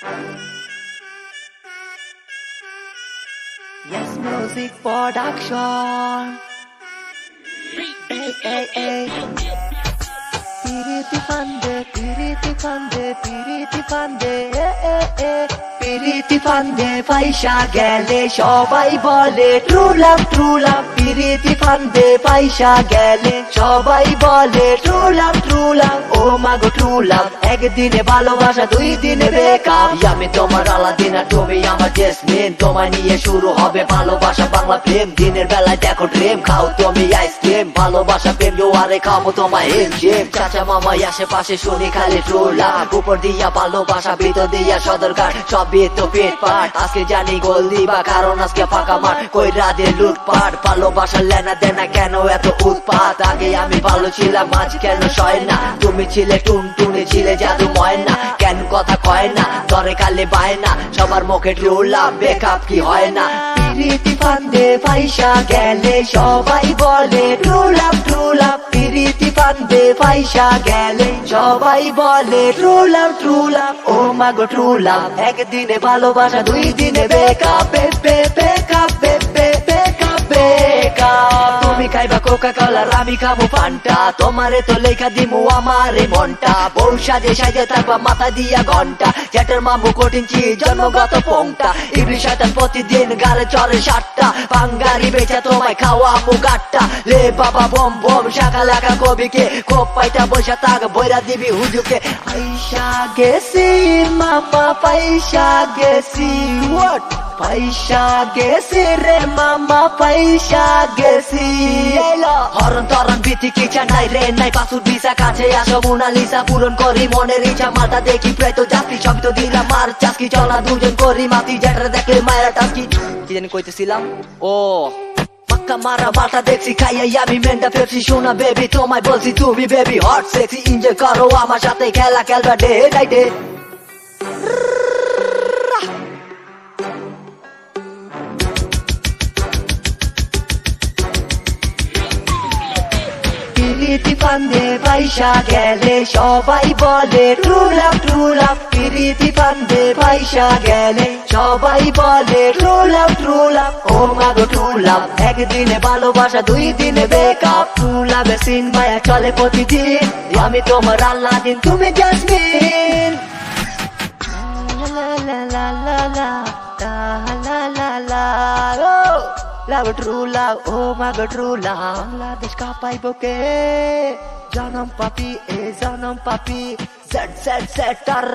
Yes, music production. Hey, hey, hey. Piriti fande, piriti fande, piriti fande, piriti fande, পয়সা গেলে সবাই বলে true love, true love. piriti fande, পয়সা গেলে সবাই বলে true love, true love. ও মাগো true love, একদিনে ভালোবাসা দুই দিনে ব্রেকআপ। আমি তোমার আলাদিন আর তুমি আমার জেসমিন, তোমায় নিয়ে শুরু হবে ভালোবাসা বাংলা প্রেম। দিনের বেলায় দেখো ড্রিম, খাও তুমি আইসক্রিম, ভালোবাসা প্রেম জোয়ারে খাবো তোমায় হিমশিম। চাচা মামা আশেপাশে শুনি খালি ট্রু লাভ, উপর দিয়া ভালোবাসা ভিতর দিয়া সদরঘাট, সবই তো পেট পাট। আজকে জানি গোল দিবা কারণ আজকে ফাঁকা মাঠ, কই রাধে লুটপাট। ভালোবাসার লেনা দেনা কেন এত উৎপাত, আগে আমি ভালো ছিলাম আজ কেন সয় না। তুমি ছিলে টুনটুনি ছিলে জাদু ময়না, কেন কথা কয় না তরে কালে বায় না। সবার মুখে ট্রু লাভ বেকআপ কি হয় না। পিরিতি ফান্দে পয়সা গেলে সবাই বলে ট্রু লাভ, ট্রু লাভ। পিরিতি ফান্দে পয়সা গেলে সবাই বলে ট্রু লাভ, ট্রু লাভ। ও মাগো ট্রু লাভ, একদিনে ভালোবাসা দুই দিনে বেকআপ, বেকআপ, বেকআপ, বেকআপ। তুমি খাইবা কোকা কোলা আমি খাবো ফান্টা, তোমারে তো লেখা দিমু আমারে মনটা। বউ সাজে সাজে থাকবা মাথা দিয়া ঘন্টা, জ্যাটের মামু কঠিন চিজ জন্মগত পোংটা। ইবলিশ শয়তান প্রতিদিন গারে চরে সাতটা, বাঙ্গারি বেচা তোমায় খাওয়া আমু গাট্টা। লে বাবা বম বম শাখা লাগা কবিকে, কোপ পাইটা বৈশা থাক বইরা দিবি হুজুকে। পয়সা গেছি মামা পয়সা গেছি, what? পয়সা গেছি রে মামা পয়সা গেছি। হরন তরন ভীতি কিছা নাই রে নাই, পাসুর ভিসা কাছে আসো মোনালিসা পূরণ করি মনের ইচ্ছা। মাথা দেখি প্রায় তো যাত্রী সবই তো দিলাম মার চাকরি, চলা দুজন করি মাতি যেটা দেখলে মায়েরা টাকি। কি জানি কইতেছিলাম, ও পাক্কা মারা মাথা দেখছি খাইয়াই আমি মেন্টা পেপসি। শোনা বেবি তোমায় বলছি তুমি বেবি হট সেক্সি, এনজয় করো আমার সাথে খেলা খেলবা ডে বাই ডে। পিরিতি ফান্দে পয়সা গেলে সবাই বলে ট্রু লাভ, ট্রু লাভ। পিরিতি ফান্দে পয়সা গেলে সবাই বলে ট্রু লাভ, ট্রু লাভ। ও মাগো ট্রু লাভ, একদিনে ভালোবাসা দুই দিনে বেকআপ। ট্রু লাভে সিন মায়া চলে প্রতিদিন, আমি তোমার আল্লাদিন তুমি জেসমিন। লা লা লা লা লা লা লা লা লা। Love true love, oh my god true love. Bangladesh ka paibo ke janam papi, e janam papi, Z Z Z tar.